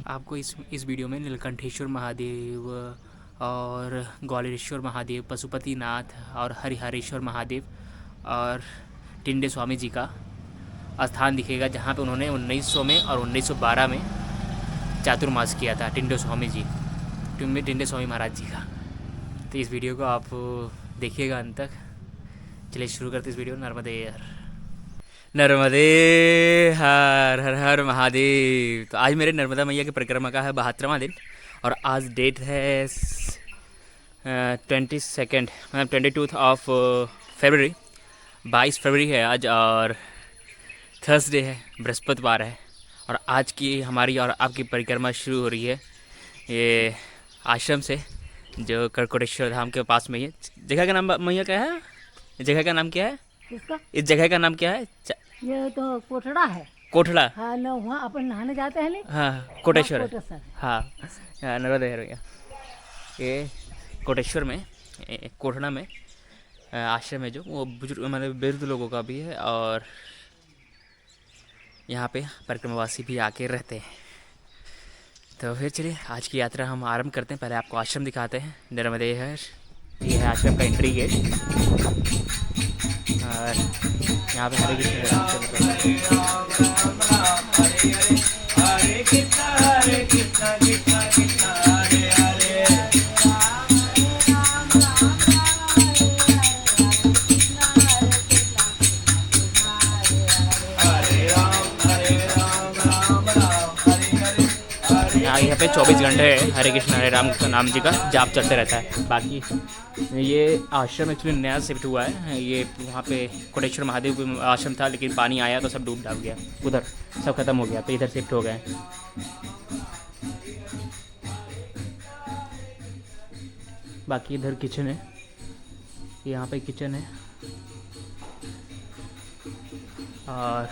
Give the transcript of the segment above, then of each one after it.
आपको इस वीडियो में नीलकंठेश्वर महादेव और ग्वालियरेश्वर महादेव, पशुपतिनाथ और हरिहरेश्वर महादेव और टिंडे स्वामी जी का स्थान दिखेगा, जहाँ पे उन्होंने 1900 में और 1912 में चातुर्मास किया था। टिंडे स्वामी जी, टिंडे स्वामी महाराज जी का। तो इस वीडियो को आप देखिएगा अंत तक। चलिए शुरू करते इस वीडियो। नर्मदे हर नर्मदे हर हर हर महादेव। तो आज मेरे नर्मदा मैया की परिक्रमा का है 72वां दिन और आज डेट है 22 मतलब 22 ऑफ फरवरी। 22 फरवरी है आज और थर्सडे है, बृहस्पतिवार है। और आज की हमारी और आपकी परिक्रमा शुरू हो रही है ये आश्रम से, जो करकोटेश्वर धाम के पास में ही है। जगह का नाम मैया क्या है? जगह का नाम क्या है? किसका? इस जगह का नाम क्या है? ये तो कोठड़ा है। कोठड़ा। हाँ न, वहाँ अपन नहाने जाते हैं नहीं? हाँ, कोटेश्वर है। कोटेश्वर। हाँ, नर्मदा है भैया। ये कोटेश्वर में कोठड़ा में आश्रम है, जो वो बुजुर्ग मतलब वृद्ध लोगों का भी है और यहाँ पे परिक्रमावासी भी आके रहते हैं। तो फिर चलिए आज की यात्रा हम आरंभ करते हैं। पहले आपको आश्रम दिखाते हैं। नर्मदे हर, ये है आश्रम का एंट्री गेट और यहाँ पे हरे यहाँ पे 24 घंटे हरे कृष्ण हरे राम नाम जी का जाप चलते रहता है। बाकी ये आश्रम एक्चुअली नया शिफ्ट हुआ है। ये वहाँ पे कोटेश्वर महादेव आश्रम था, लेकिन पानी आया तो सब डूब डाब गया, उधर सब खत्म हो गया, तो इधर शिफ्ट हो गए। बाकी इधर किचन है, यहाँ पे किचन है और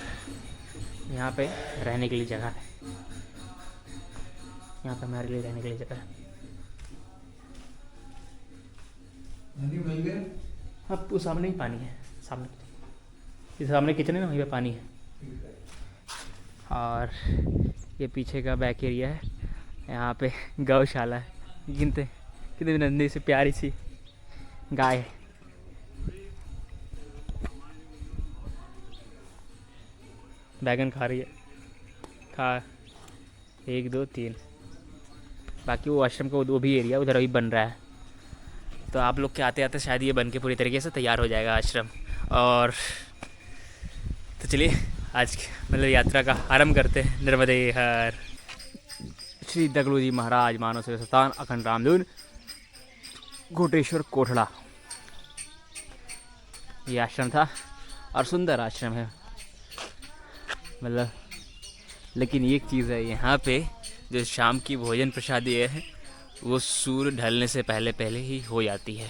यहाँ पे रहने के लिए जगह है। यहाँ पे हमारे लिए रहने के लिए जगह है। अब वो सामने ही पानी है, सामने किचन है ना, वहीं पे पानी है। और ये पीछे का बैक एरिया है, यहाँ पे गौशाला है। गिनते कितनी नन्ही सी प्यारी सी गाय है। बैगन खा रही है, खा 1 2 3। बाकी वो आश्रम का वो भी एरिया उधर अभी बन रहा है, तो आप लोग के आते आते शायद ये बन के पूरी तरीके से तैयार हो जाएगा आश्रम। और तो चलिए आज मतलब यात्रा का आरंभ करते हैं। नर्मदे हर। श्री दगलू जी महाराज मानव सेवा संस्थान अखंड रामधुन कोटेश्वर कोठड़ा, ये आश्रम था और सुंदर आश्रम है मतलब। लेकिन एक चीज़ है यहाँ पे, जो शाम की भोजन प्रसादी है वो सूर्य ढलने से पहले पहले ही हो जाती है।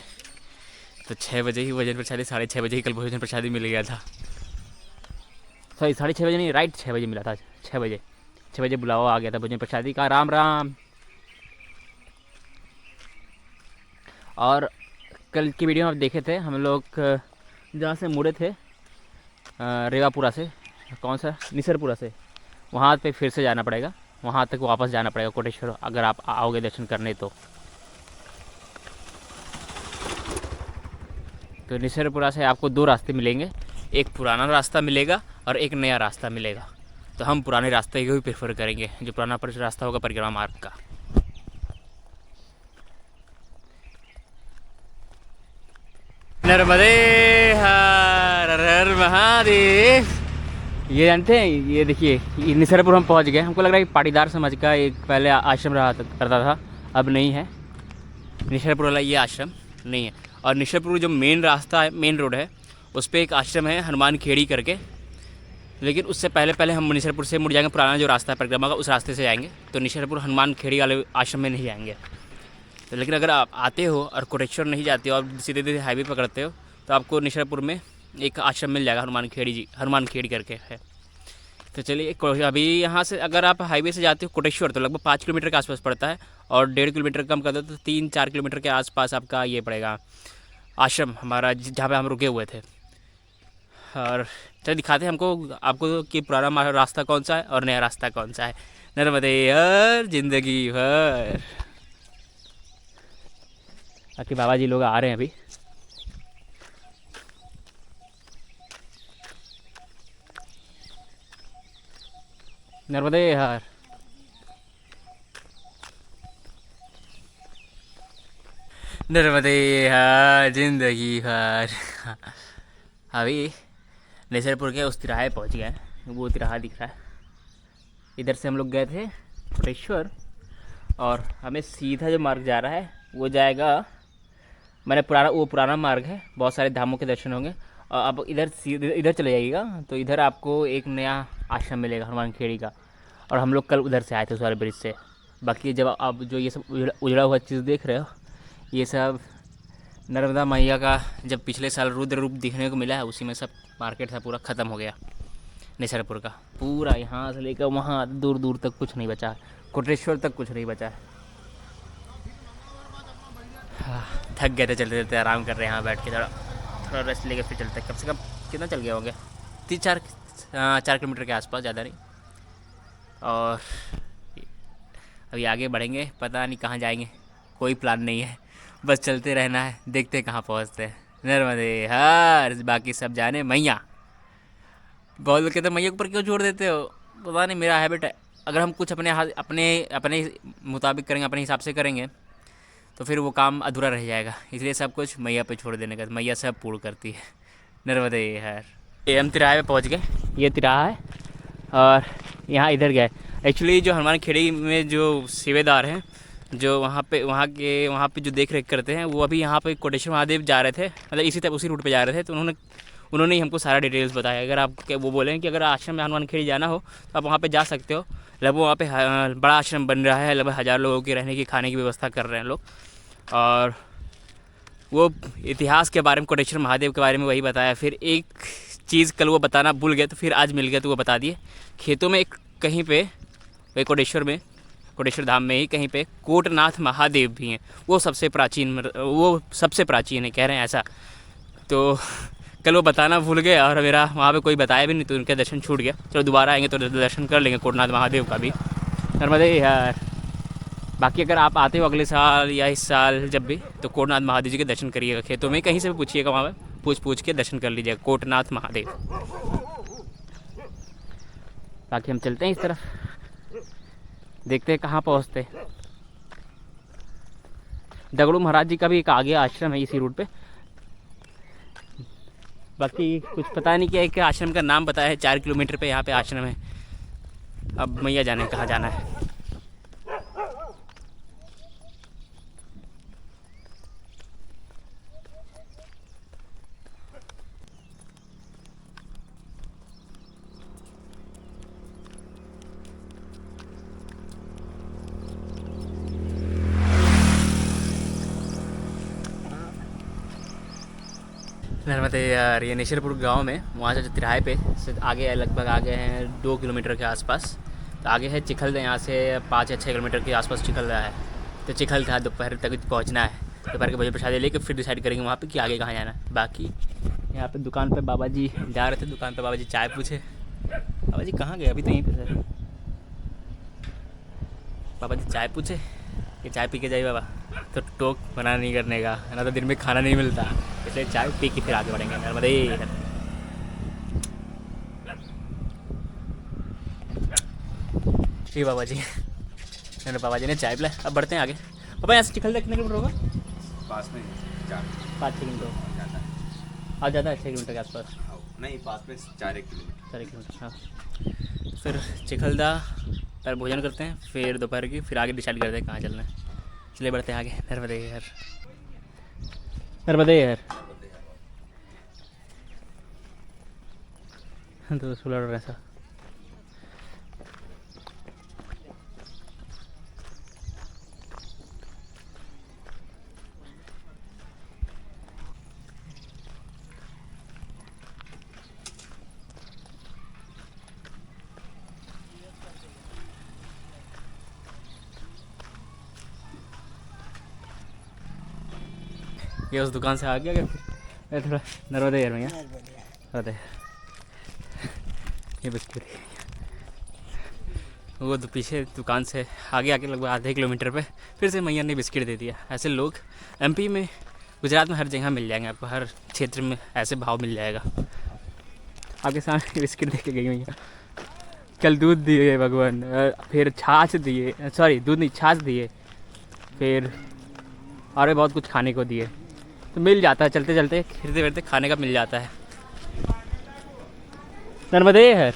तो 6 बजे ही भोजन प्रसादी, 6:30 बजे ही कल भोजन प्रसादी मिल गया था। सॉरी 6:30 बजे नहीं, राइट 6 बजे मिला था। 6 बजे बुलावा आ गया था भोजन प्रसादी का। राम राम। और कल की वीडियो में आप देखे थे, हम लोग जहाँ से मुड़े थे रेवापुरा से, कौन सा निसरपुरा से, वहाँ पे फिर से जाना पड़ेगा, वहाँ तक वापस जाना पड़ेगा कोटेश्वर, अगर आप आओगे दर्शन करने तो निसरपुरा से आपको 2 रास्ते मिलेंगे। एक पुराना रास्ता मिलेगा और एक नया रास्ता मिलेगा। तो हम पुराने रास्ते को ही प्रेफर करेंगे, जो पुराना रास्ता होगा परिक्रमा मार्ग का। नर्मदे हर हर महादेव। ये जानते हैं, ये देखिए ये निसरपुर हम पहुंच गए। हमको लग रहा है पाटीदार समाज का एक पहले आश्रम रहा करता था, अब नहीं है। निसरपुर वाला ये आश्रम नहीं है। और निसरपुर जो मेन रास्ता है, मेन रोड है, उस पर एक आश्रम है हनुमान खेड़ी करके। लेकिन उससे पहले पहले हम निसरपुर से मुड़ जाएंगे, पुराना जो रास्ता है परिक्रमा का उस रास्ते से जाएंगे। तो निसरपुर हनुमान खेड़ी वाले आश्रम में नहीं जाएंगे। तो लेकिन अगर आप आते हो और कोटेश्वर नहीं जाते हो और सीधे सीधे हाईवे पकड़ते हो, तो आपको निसरपुर में एक आश्रम मिल जाएगा, हनुमान खेड़ी करके है। तो चलिए अभी यहाँ से अगर आप हाईवे से जाते हो कोटेश्वर, तो लगभग 5 किलोमीटर के आसपास पड़ता है। और 1.5 किलोमीटर कम कर दो तो 3-4 किलोमीटर के आसपास आपका ये पड़ेगा आश्रम हमारा, जहाँ पे हम रुके हुए थे। और चलिए दिखाते हैं आपको कि पुराना रास्ता कौन सा है और नया रास्ता कौन सा है। नर्मदे हर जिंदगी भर। बाकी बाबा जी लोग आ रहे हैं अभी। नर्मदे हर। नर्मदे हर जिंदगी भर। अभी नेसरपुर के उस तिराहे पहुंच गए हैं। वो तिराहा दिख रहा है। इधर से हम लोग गए थे कोटेश्वर और हमें सीधा जो मार्ग जा रहा है वो जाएगा, मैंने पुराना मार्ग है, बहुत सारे धामों के दर्शन होंगे। और अब इधर चले जाइएगा तो इधर आपको एक नया आश्रम मिलेगा हनुमान खेड़ी का। और हम लोग कल उधर से आए थे उस वाले ब्रिज से। बाकी जब आप जो ये सब उजड़ा हुआ चीज़ देख रहे हो, ये सब नर्मदा मैया का जब पिछले साल रुद्र रूप दिखने को मिला है, उसी में सब मार्केट था पूरा ख़त्म हो गया नेसरपुर का। पूरा यहाँ से लेकर वहाँ दूर दूर तक कुछ नहीं बचा है, कोटेश्वर तक कुछ नहीं बचा है। हाँ, थक गए थे चलते चलते, आराम कर रहे हैं यहाँ बैठ के, थोड़ा रेस्ट लेके फिर चलते। कम से कम कितना चल गए होंगे, 4 किलोमीटर के आसपास, ज़्यादा नहीं। और अभी आगे बढ़ेंगे, पता नहीं कहाँ जाएंगे, कोई प्लान नहीं है, बस चलते रहना है, देखते हैं कहाँ पहुँचते हैं। नर्मदे हर, बाकी सब जाने मैया। बहुत लोग कहते हैं मैया के ऊपर क्यों छोड़ देते हो, पता नहीं, मेरा हैबिट है। अगर हम कुछ अपने मुताबिक करेंगे, अपने हिसाब से करेंगे तो फिर वो काम अधूरा रह जाएगा, इसलिए सब कुछ मैया पे छोड़ देने का, मैया सब पूर्ण करती है। नर्मदे हर। ये हम तिराहे पे पहुंच गए, ये तिराहा है और यहाँ इधर गए। एक्चुअली जो हनुमान खेड़ी में जो सेवेदार हैं, जो वहाँ पे जो देख रेख करते हैं, वो अभी यहाँ पे कोटेश्वर महादेव जा रहे थे, मतलब उसी रूट पे जा रहे थे। तो उन्होंने ही हमको सारा डिटेल्स बताया। अगर आप वो बोलें कि अगर आश्रम में हनुमान खेड़ी जाना हो तो आप वहाँ पे जा सकते हो। लगभग वहाँ पे बड़ा आश्रम बन रहा है, लगभग 1000 लोगों के रहने की, खाने की व्यवस्था कर रहे हैं लोग। और वो इतिहास के बारे में, कोटेश्वर महादेव के बारे में वही बताया। फिर एक चीज़ कल वो बताना भूल गए, तो फिर आज मिल गया तो वो बता दिए। खेतों में कहीं पे, वही कोटेश्वर धाम में ही कहीं पे कोटनाथ महादेव भी हैं। वो सबसे प्राचीन है, कह रहे हैं ऐसा। तो कल वो बताना भूल गए और मेरा वहाँ पे कोई बताया भी नहीं, तो उनके दर्शन छूट गया। चलो दोबारा आएंगे तो दर्शन कर लेंगे कोटनाथ महादेव का भी। नर्मदे यार। बाकी अगर आप आते हो अगले साल या इस साल जब भी, तो कोटनाथ महादेव जी के दर्शन करिएगा। खेतों में कहीं से भी पूछिएगा, वहाँ पे पूछ के दर्शन कर लीजिएगा कोटनाथ महादेव। बाकी हम चलते हैं इस तरफ, देखते हैं कहाँ पहुँचते। दगड़ू महाराज जी का भी एक आगे आश्रम है इसी रूट पे। बाकी कुछ पता नहीं, क्या एक आश्रम का नाम पता है, 4 किलोमीटर पे यहाँ पे आश्रम है। अब मैया जाने कहाँ जाना है। नर्मदे यार। ये नेशरपुर गांव में, वहाँ से तिराहे पे से आगे लगभग आगे हैं 2 किलोमीटर के आसपास। तो आगे है चिखलदा, यहाँ से 5 या 6 किलोमीटर के आसपास चिखलदा है। तो चिखलदा दोपहर तक पहुँचना है। दोपहर के भोजन प्रसाद लेकर फिर डिसाइड करेंगे वहाँ पे कि आगे कहाँ जाना है। बाकी यहाँ पे दुकान पे बाबा जी जा रहे थे, दुकान पे बाबा जी चाय पूछे। बाबा जी कहाँ गए, अभी तो यहीं पे सर। बाबा जी चाय पूछे कि चाय पी के जाइए बाबा, तो टोक मना नहीं करने का, है ना, तो दिन में खाना नहीं मिलता, इसलिए चाय पी के फिर आगे बढ़ेंगे। नर्मदे। ठीक बाबा जी, मैंने बाबा जी ने चाय पिलाई। अब बढ़ते हैं आगे। बाबा यहाँ से चिखलदा कितने किलोमीटर होगा? पास में 5-6 किलोमीटर ज़्यादा और ज़्यादा है, 6 किलोमीटर के आसपास। नहीं, पास में 4-1 किलोमीटर। 4 किलोमीटर, हाँ। फिर चिखलदा पर भोजन करते हैं, फिर दोपहर की, फिर आगे डिसाइड करते हैं कहाँ चलना है। चलिए बढ़ते हैं आगे। नर्मदे यार। नर्मदे यार। तो सुलड़ रहे ऐसा। ये उस दुकान से आ गया क्या? फिर थोड़ा नर्मदे यार भैया, नर्मदे। ये बिस्किट वो तो पीछे दुकान से आगे आके लगभग आधे किलोमीटर पे फिर से मैया ने बिस्किट दे दिया। ऐसे लोग एमपी में, गुजरात में हर जगह मिल जाएंगे आपको, हर क्षेत्र में ऐसे भाव मिल जाएगा। आपके सामने बिस्किट दे के गई मैया। कल दूध दिए भगवान, फिर छाछ दिए, सॉरी दूध नहीं छाछ दिए, फिर और भी बहुत कुछ खाने को दिए। तो मिल जाता है, चलते चलते फिरते फिरते खाने का मिल जाता है। नर्मदे है।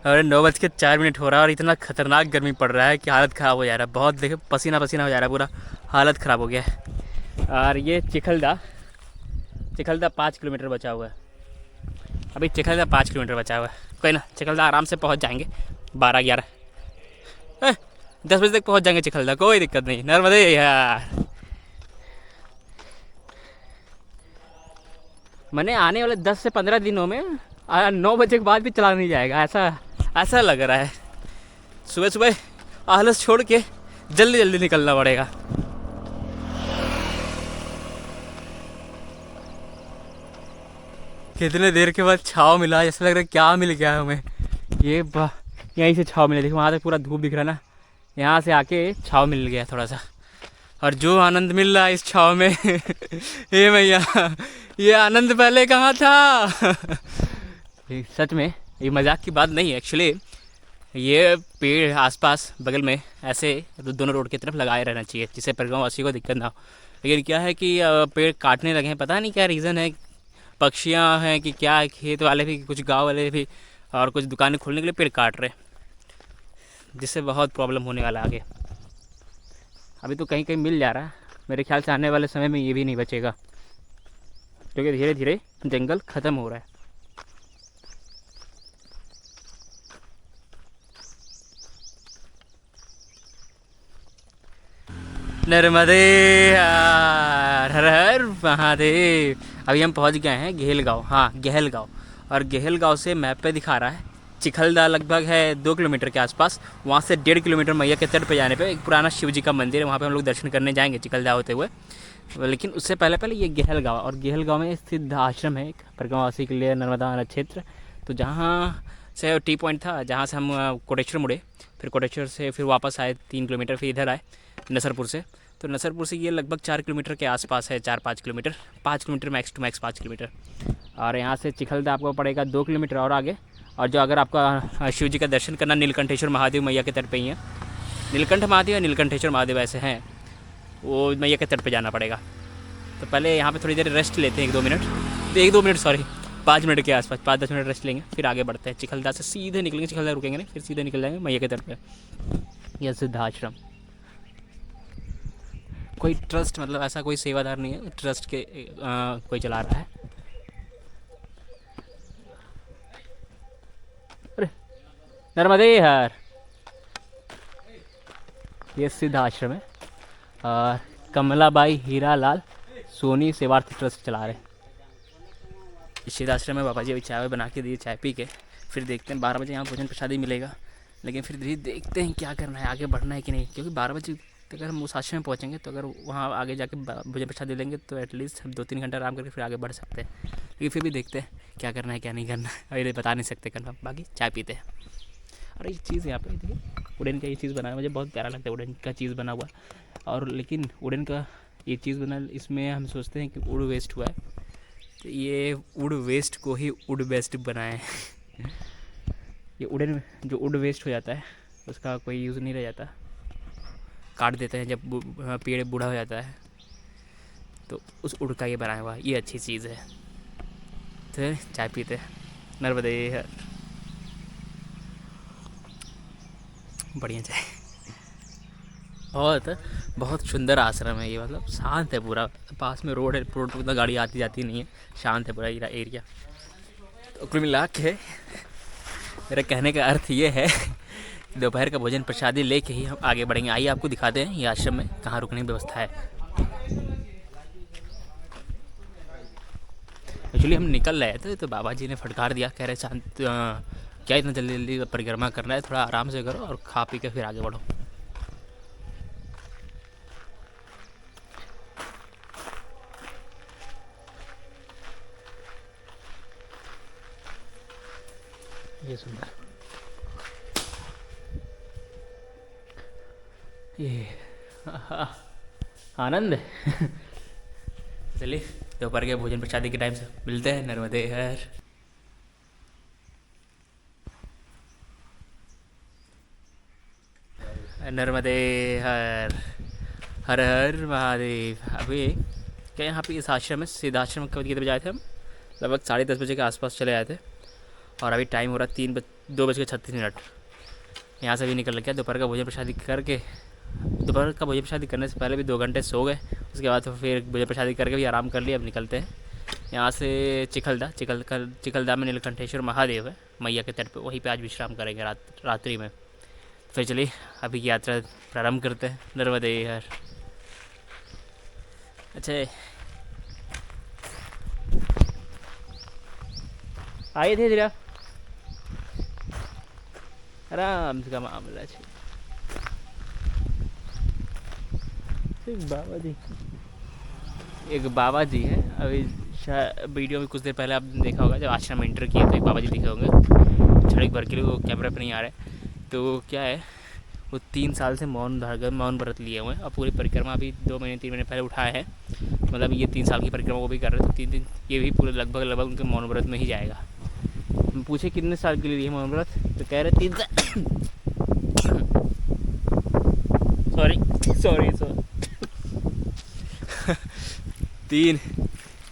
अरे 9:04 हो रहा है और इतना खतरनाक गर्मी पड़ रहा है कि हालत ख़राब हो जा रहा है। बहुत देखो पसीना पसीना हो जा रहा है, पूरा हालत ख़राब हो गया है। और ये चिखलदा 5 किलोमीटर बचा हुआ है। अभी चिखलदा 5 किलोमीटर बचा हुआ है। कोई ना, चिखलदा आराम से पहुंच जाएंगे 12-11 10 बजे तक पहुंच जाएंगे चिखलदा, कोई दिक्कत नहीं। नर्मदे यार, मैंने आने वाले 10 से 15 दिनों में 9 बजे के बाद भी चला नहीं जाएगा, ऐसा लग रहा है। सुबह सुबह आलस छोड़ के जल्दी जल्दी निकलना पड़ेगा। कितने देर के बाद छाँव मिला, जैसा लग रहा है क्या मिल गया है हमें। ये यहीं से छाँव मिला, देखो वहाँ तक पूरा धूप दिख रहा है ना, यहाँ से आके छाँव मिल गया थोड़ा सा। और जो आनंद मिल रहा है इस छाँव में ये भैया, ये आनंद पहले कहाँ था। सच में ये मजाक की बात नहीं है। एक्चुअली ये पेड़ आसपास बगल में ऐसे दोनों रोड की तरफ लगाए रहना चाहिए, जिससे परिगाँव वासी को दिक्कत ना हो। लेकिन क्या है कि पेड़ काटने लगे हैं, पता नहीं क्या रीज़न है, पक्षियाँ हैं कि क्या, खेत वाले भी, कुछ गांव वाले भी, और कुछ दुकानें खोलने के लिए पेड़ काट रहे, जिससे बहुत प्रॉब्लम होने वाला है आगे। अभी तो कहीं कहीं मिल जा रहा है, मेरे ख्याल से आने वाले समय में ये भी नहीं बचेगा, क्योंकि धीरे धीरे जंगल ख़त्म हो रहा है। नर्मदे हर हर महादेव। अभी हम पहुंच गए हैं गेहलगाँव, हाँ गेहलगाँव। और गेहलगाँव से मैप पे दिखा रहा है चिखलदा लगभग है 2 किलोमीटर के आसपास। वहाँ से 1.5 किलोमीटर मैया के तट पे जाने पे एक पुराना शिव जी का मंदिर है, वहाँ पे हम लोग दर्शन करने जाएंगे चिखलदा होते हुए। लेकिन उससे पहले ये गेहलगाँव, और गेहलगाँव में स्थित आश्रम है एक परिगाँववासी के लिए, नर्मदा क्षेत्र। तो जहाँ से टी पॉइंट था, जहाँ से हम कोटेश्वर मुड़े, फिर कोटेश्वर से फिर वापस आए 3 किलोमीटर, फिर इधर आए नसरपुर से। तो नसरपुर से ये लगभग 4 किलोमीटर के आसपास है, 4-5 kilometre, 5 kilometre max to max 5 kilometre. और यहाँ से चिखलदा आपको पड़ेगा 2 किलोमीटर और आगे। और जो अगर आपका शिव जी का दर्शन करना, नीलकंठेश्वर महादेव मैया के तट पे ही है, नीलकंठ महादेव या नीलकंठेश्वर महादेव ऐसे हैं, वो मैया के तट पे जाना पड़ेगा। तो पहले यहाँ पे थोड़ी देर रेस्ट लेते हैं, 1-2 मिनट, सॉरी 5 मिनट के आसपास, 5-10 मिनट रेस्ट लेंगे, फिर आगे बढ़ते हैं। चिखलदा से सीधे निकलेंगे, चिखलदा रुकेंगे नहीं, फिर सीधे निकल जाएंगे मैया के तट पे। यह सिद्धाश्रम कोई ट्रस्ट, मतलब ऐसा कोई सेवादार नहीं है, ट्रस्ट के कोई चला रहा है। अरे नर्मदे हर, ये सिद्ध आश्रम है और कमलाबाई हीरालाल सोनी सेवार्थी ट्रस्ट चला रहे हैं। इस सिद्ध आश्रम में बाबा जी अभी चाय बना के दिए, चाय पी के फिर देखते हैं 12 बजे यहाँ भोजन प्रसादी मिलेगा। लेकिन फिर भी देखते हैं क्या करना है, आगे बढ़ना है कि नहीं, क्योंकि 12 बजे अगर हम उस आश्रम में पहुँचेंगे तो अगर वहाँ आगे जाके भोजन प्रसाद लेंगे तो एटलीस्ट हम 2-3 घंटा आराम करके फिर आगे बढ़ सकते हैं। लेकिन फिर भी देखते हैं क्या करना है क्या नहीं करना है, अभी बता नहीं सकते करना, बाकी चाय पीते हैं। और ये चीज़ यहाँ पे देखिए, वुडन का ये चीज़ बना है, मुझे बहुत प्यारा लगता है वुडन का चीज़ बना हुआ। और लेकिन वुडन का ये चीज़ बना, इसमें हम सोचते हैं कि वुड वेस्ट हुआ है, तो ये वुड वेस्ट को ही वुड बेस्ट बनाए हैं। ये वुडन जो वुड वेस्ट हो जाता है उसका कोई यूज़ नहीं रह जाता, काट देते हैं जब पेड़ बूढ़ा हो जाता है, तो उस वुड का ये बनाया हुआ, ये अच्छी चीज़ है। तो चाय पीते हैं, नर्मदे हर, बढ़िया चाय। बहुत सुंदर आश्रम है ये, मतलब शांत है पूरा, पास में रोड है, रोड पर उतना गाड़ी आती जाती नहीं है, शांत है पूरा एरिया। तो कुल मिला के मेरा कहने का अर्थ ये है, दोपहर का भोजन प्रसादी लेके ही हम आगे बढ़ेंगे। आइए आपको दिखाते हैं ये आश्रम में कहाँ रुकने की व्यवस्था है। एक्चुअली हम निकल रहे थे तो बाबा जी ने फटकार दिया, कह रहे शांत क्या इतना जल्दी जल्दी परिक्रमा करना है, थोड़ा आराम से करो और खा पी के फिर आगे बढ़ो। ये सुंदर, ये आनंद है। चलिए दोपहर के भोजन प्रसादी के टाइम से मिलते हैं। नर्मदे हर। नर्मदे हर, हर हर महादेव। अभी क्या यहाँ पे इस आश्रम में, सिद्धाश्रम कब कितने बजे आए थे हम? लगभग 10:30 बजे के आसपास चले आए थे और अभी टाइम हो रहा 2:36। यहाँ से भी निकल गया। दोपहर का भोजन प्रसादी करके, दोपहर का भोजन प्रसादी करने से पहले भी 2 घंटे सो गए। उसके बाद तो फिर भोजन प्रसादी करके भी आराम कर लिया। अब निकलते हैं यहाँ से चिखलदा में नीलकंठेश्वर महादेव है मैया के तट पे, वहीं पे आज विश्राम करेंगे रात्रि में। फिर चलिए अभी की यात्रा प्रारंभ करते हैं। नर्मदे हर। अच्छा आए थे जरा आराम से का मामला है। एक बाबा जी है। अभी वीडियो में कुछ देर पहले आपने देखा होगा, जब आश्रम में एंटर किए तो एक बाबा जी दिखे होंगे। छड़क भर के लिए वो कैमरा पे नहीं आ रहे। तो क्या है, वो 3 साल से मौन व्रत लिए हुए हैं और पूरी परिक्रमा अभी 2 महीने 3 महीने पहले उठाए हैं। मतलब ये 3 साल की परिक्रमा वो भी कर रहे थे। 3 दिन ये भी पूरे लगभग उनके मौन व्रत में ही जाएगा। पूछे कितने साल के लिए है मौन व्रत, तो कह रहे 3 साल। सॉरी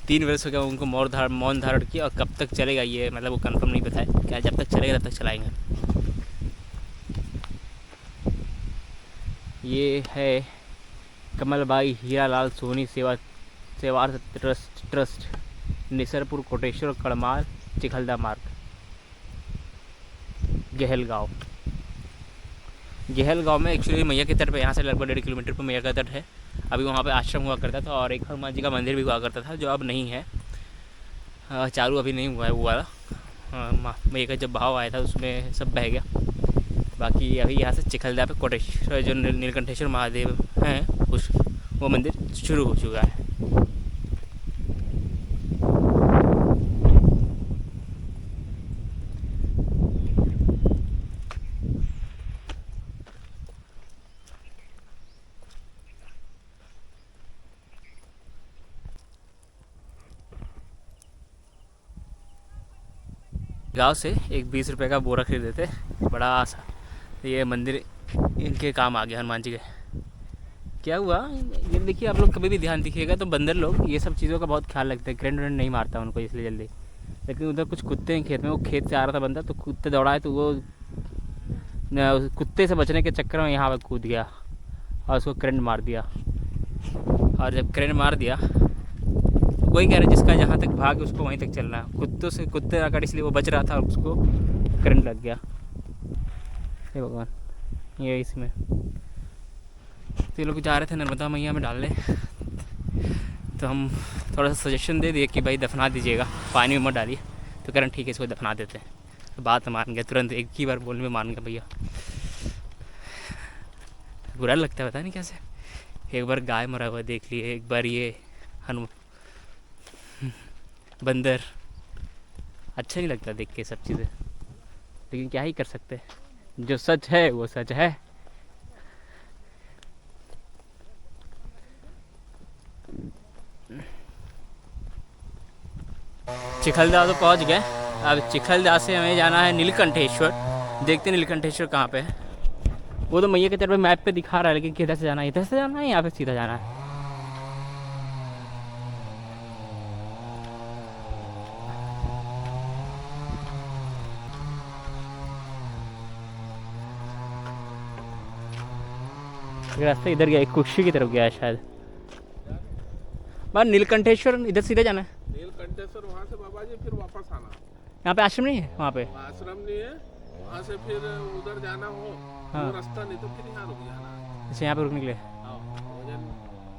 3 वर्ष हो गया उनको मौन धारण किया। और कब तक चलेगा ये मतलब वो कंफर्म नहीं बताया, क्या जब तक चलेगा तब तक चलाएंगे। ये है कमलबाई हीरालाल सोनी सेवार्थ ट्रस्ट, निसरपुर, कोटेश्वर, कड़माल, चिखलदा मार्ग, गहलगांव में एक्चुअली मैया के तट पे, यहाँ से लगभग 1.5 किलोमीटर पर मैया का तट है। अभी वहाँ पे आश्रम हुआ करता था और एक हनुमान जी का मंदिर भी हुआ करता था, जो अब नहीं है। चालू अभी नहीं हुआ है वो वाला। मैया का जब भाव आया था उसमें सब बह गया। बाकी अभी यहाँ से चिखलदा पे कोटेश्वर जो नीलकंठेश्वर महादेव हैं वो मंदिर शुरू हो चुका है। गांव से एक 20 रुपये का बोरा खरीदे थे, बड़ा सा। ये मंदिर इनके काम आ गया हनुमान जी के। क्या हुआ ये देखिए, आप लोग कभी भी ध्यान दिखिएगा तो बंदर लोग ये सब चीज़ों का बहुत ख्याल रखते हैं। करंट नहीं मारता उनको इसलिए जल्दी। लेकिन उधर कुछ कुत्ते हैं खेत में, वो खेत से आ रहा था बंदा, तो कुत्ते दौड़ाए तो वो कुत्ते से बचने के चक्कर में यहाँ पर कूद गया और उसको करंट मार दिया। और जब करंट मार दिया तो वही कह रहे जिसका जहाँ तक भाग उसको वहीं तक चलना है। कुत्ते ना काट इसलिए वो बच रहा था और उसको करंट लग गया। हे भगवान, ये इसमें तो ये लोग जा रहे थे नर्मदा मैया में डालने, तो हम थोड़ा सा सजेशन दे दिए कि भाई दफना दीजिएगा, पानी में मत डालिए। तो करण ठीक है इसको दफना देते हैं। तो बात मान गया तुरंत, एक ही बार बोलने में मान गया भैया। बुरा लगता है पता नहीं कैसे। एक बार गाय मरा हुआ देख लिए, एक बार ये बंदर। अच्छा नहीं लगता देख के सब चीज़ें, लेकिन क्या ही कर सकते हैं, जो सच है वो सच है। चिखलदा तो पहुंच गए। अब चिखलदा से हमें जाना है नीलकंठेश्वर। देखते हैं नीलकंठेश्वर कहाँ पे है। वो तो मैया के तरफ मैप पे दिखा रहा है, लेकिन किधर से जाना है, इधर से जाना है, यहाँ पे सीधा जाना है। रास्ता इधर गया, कुक्षी की तरफ गया है शायद। नीलकंठेश्वर इधर सीधे जाना है। नीलकंठेश्वर वहाँ से बाबा जी फिर वापस आना। यहाँ पे आश्रम नहीं है, वहाँ पे आश्रम नहीं है, वहाँ से फिर उधर जाना हो। हाँ। वो रास्ता नहीं तो फिर यहाँ रुक जाना। अच्छा यहाँ पे रुकने के लिए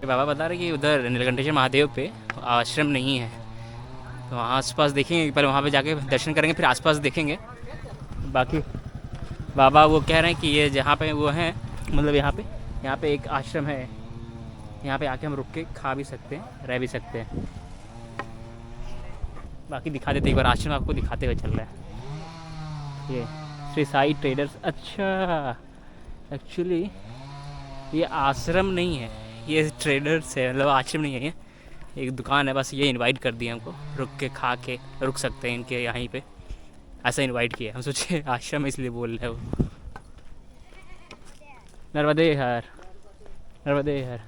बाबा बता रहे कि उधर नीलकंठेश्वर महादेव पे आश्रम नहीं है, तो आसपास देखेंगे। पहले वहाँ पे जाके दर्शन करेंगे, फिर आसपास देखेंगे। बाकी बाबा वो कह रहे हैं कि ये जहाँ पे वो हैं, मतलब यहाँ पे एक आश्रम है, यहाँ पे आके हम रुक के खा भी सकते हैं, रह भी सकते हैं। बाकी दिखा देते एक बार आश्रम, आपको दिखाते हुए चल रहा है। ये श्री साई ट्रेडर्स। अच्छा, एक्चुअली ये आश्रम नहीं है, ये ट्रेडर्स है, मतलब आश्रम नहीं है, ये एक दुकान है। बस ये इनवाइट कर दिया हमको, रुक के खा के रुक सकते हैं इनके यहीं पे, ऐसा इनवाइट किया। हम सोचे आश्रम इसलिए बोल रहे हो। नर्मदे हर, नर्मदे हर।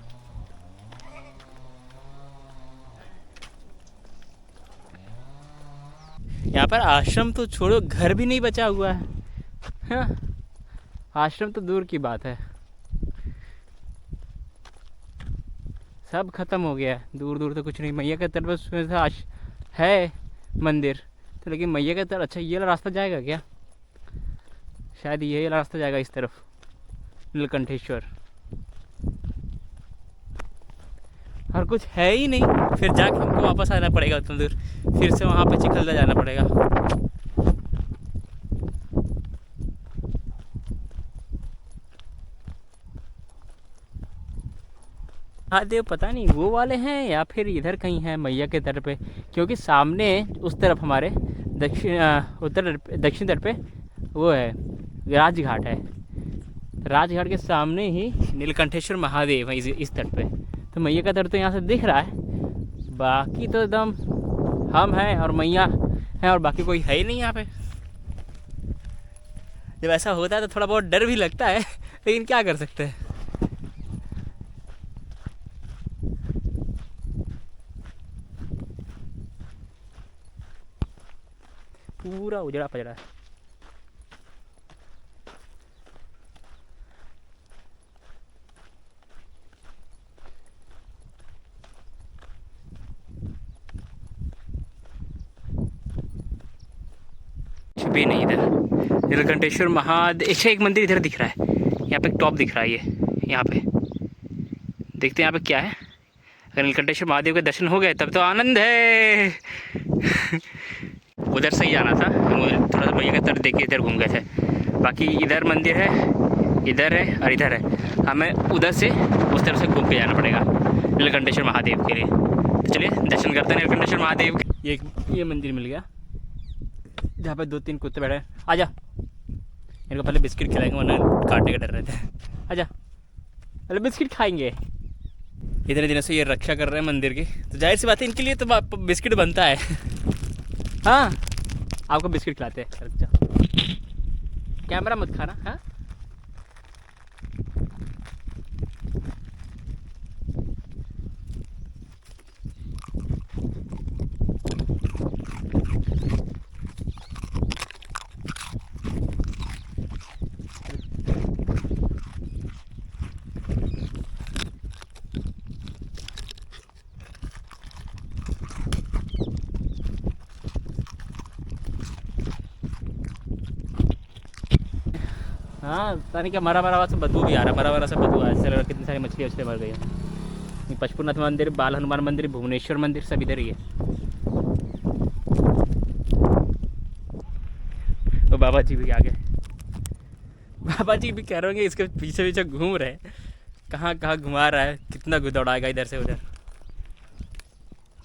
यहाँ पर आश्रम तो छोड़ो, घर भी नहीं बचा हुआ है। हाँ, आश्रम तो दूर की बात है, सब खत्म हो गया है। दूर दूर तो कुछ नहीं। मैया के तट पर है मंदिर तो, लेकिन मैया के तट। अच्छा, ये वाला रास्ता जाएगा क्या? शायद ये वाला रास्ता जाएगा इस तरफ, नीलकंठेश्वर। और कुछ है ही नहीं, फिर जाके हमको वापस आना पड़ेगा उतना दूर, फिर से वहाँ पे चिखलदा जाना पड़ेगा। महादेव पता नहीं वो वाले हैं या फिर इधर कहीं है मैया के तट पे, क्योंकि सामने उस तरफ हमारे दक्षिण तट पे वो है, राजघाट है। राजघाट के सामने ही नीलकंठेश्वर महादेव है इस तट पे। तो मैया का तट तो यहाँ से दिख रहा है, बाकी तो एकदम हम हैं और मैया हैं और बाकी कोई है ही नहीं यहाँ पे। जब ऐसा होता है तो थोड़ा बहुत डर भी लगता है, लेकिन क्या कर सकते हैं। पूरा उजड़ा पजड़ा है। भी नहीं इधर नीलकंठेश्वर महादेव। अच्छा, एक मंदिर इधर दिख रहा है, यहाँ पे एक टॉप दिख रहा है, ये यहाँ पे देखते हैं यहाँ पे क्या है। अगर नीलकंठेश्वर महादेव के दर्शन हो गए तब तो आनंद है। उधर से ही जाना था, हम थोड़ा सा मैया का तट देख के इधर घूम गए थे। बाकी इधर मंदिर है, इधर है और इधर है। हमें उधर से उस तरफ से घूम के जाना पड़ेगा नीलकंठेश्वर महादेव के लिए। तो चलिए दर्शन करते हैं नीलकंठेश्वर महादेव के। ये मंदिर मिल गया जहाँ पे 2-3 कुत्ते बैठे हैं। आजा, इनको पहले बिस्किट खिलाएंगे वरना काटने का डर रहता है। आजा, पहले बिस्किट खाएंगे। इतने दिनों से ये रक्षा कर रहे हैं मंदिर की, तो जाहिर सी बात है इनके लिए तो बिस्किट बनता है। हाँ, आपको बिस्किट खिलाते हैं। रुक जाओ, कैमरा मत खाना। हाँ, हाँ, पता नहीं क्या मरा मरा से बदबू भी आ रहा है, मरा मरा से बदबू आ रहा है। ऐसा कितनी सारी मछली उछली मर गई हैं। पशुपतिनाथ मंदिर, बाल हनुमान मंदिर, भुवनेश्वर मंदिर सब इधर ही है। तो बाबा जी भी आ गए। बाबा जी भी कह रहे होंगे इसके पीछे पीछे घूम रहे हैं, कहाँ कहाँ घुमा रहा है, कितना दौड़ाएगा इधर से उधर।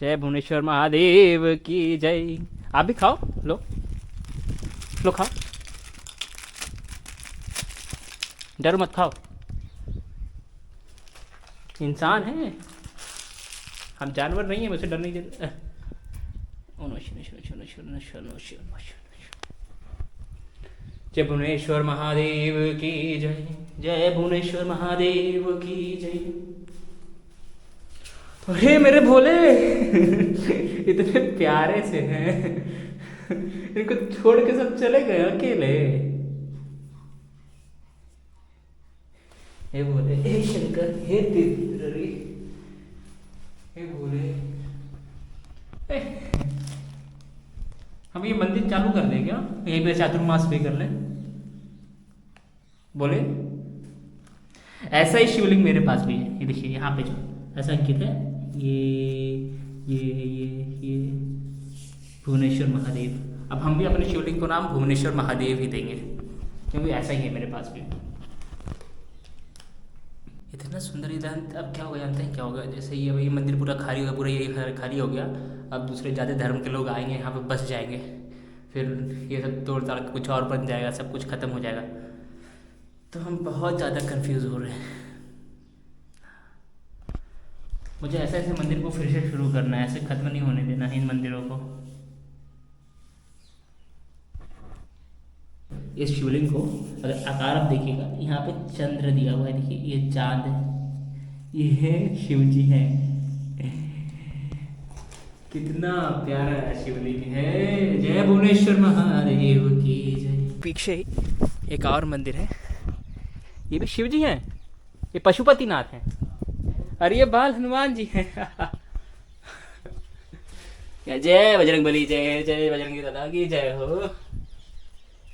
जय भुवनेश्वर महादेव की जय। आप भी खाओ, लो लो खाओ, डर मत, खाओ। इंसान है हम, जानवर नहीं है, मुझसे डर नहीं देते। जय भुवनेश्वर महादेव की जय, जय भुवनेश्वर महादेव की जय। अरे मेरे भोले इतने प्यारे से हैं, इनको छोड़ के सब चले गए अकेले। हे भोले, हे शंकर, हे तीर्थरी, हे भोले। हम ये मंदिर चालू कर दें क्या? यहीं पे चातुर्मास भी कर लें। बोले ऐसा ही शिवलिंग मेरे पास भी है, ये देखिए यहाँ पे जो ऐसा अंकित है, ये भुवनेश्वर महादेव। अब हम भी अपने शिवलिंग को नाम भुवनेश्वर महादेव ही देंगे, क्योंकि ऐसा ही है मेरे पास भी। इतना सुंदर इधर। अब क्या होगा जानते हैं क्या होगा? जैसे ये मंदिर पूरा खाली होगा, पूरा ये खाली हो गया, अब दूसरे ज़्यादा धर्म के लोग आएंगे यहाँ पे, बस जाएंगे, फिर ये सब तोड़ ताड़ के कुछ और बन जाएगा, सब कुछ ख़त्म हो जाएगा। तो हम बहुत ज़्यादा कंफ्यूज हो रहे हैं। मुझे ऐसे ऐसे मंदिर को फिर से शुरू करना है, ऐसे ख़त्म नहीं होने देना है इन मंदिरों को। इस शिवलिंग को अगर आकार आप देखिएगा, यहाँ पे चंद्र दिया हुआ है, देखिए ये चांद है, ये शिव जी है। कितना प्यारा शिवलिंग है। जय भुवनेश्वर महादेव की जय। पीछे ही एक और मंदिर है, ये भी शिव जी हैं, ये पशुपतिनाथ हैं, और ये बाल हनुमान जी हैं। जय बजरंगबली, जय जय बजरंगी दादा की जय हो।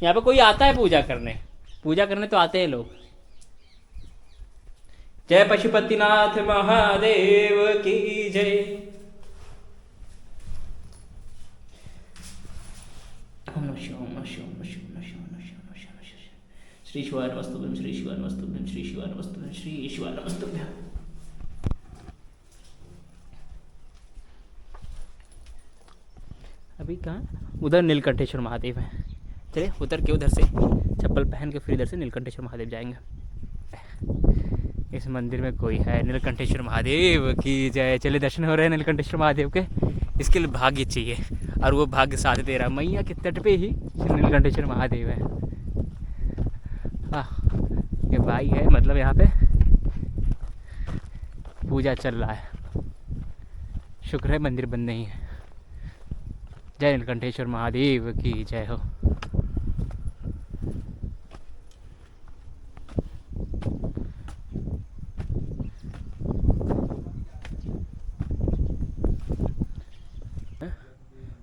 यहाँ पे कोई आता है पूजा करने तो आते हैं लोग। जय पशुपतिनाथ महादेव की जय। ओम नमः शिवाय, ओम नमः शिवाय, ओम नमः शिवाय, ओम नमः शिवाय, ओम नमः शिवाय, ओम नमः शिवाय, ओम नमः शिवाय। श्री शिवाय नमस्तुभ्यं, श्री शिवाय नमस्तुभ्यं, श्री शिवाय नमस्तुभ्यं, श्री शिवाय नमस्तुभ्यं। अभी कहाँ? उधर नीलकंठेश्वर महादेव है। चलिए उतर के उधर से चप्पल पहन के फिर इधर से नीलकंठेश्वर महादेव जाएंगे। इस मंदिर में कोई है, नीलकंठेश्वर महादेव की जय। चलिए दर्शन हो रहे हैं नीलकंठेश्वर महादेव के। इसके लिए भाग्य चाहिए, और वो भाग्य साथ दे रहा। मैया के तट पे ही नीलकंठेश्वर महादेव है। ये भाई है, मतलब यहाँ पे पूजा चल रहा है। शुक्र है मंदिर बंद नहीं है। जय नीलकंठेश्वर महादेव की जय हो।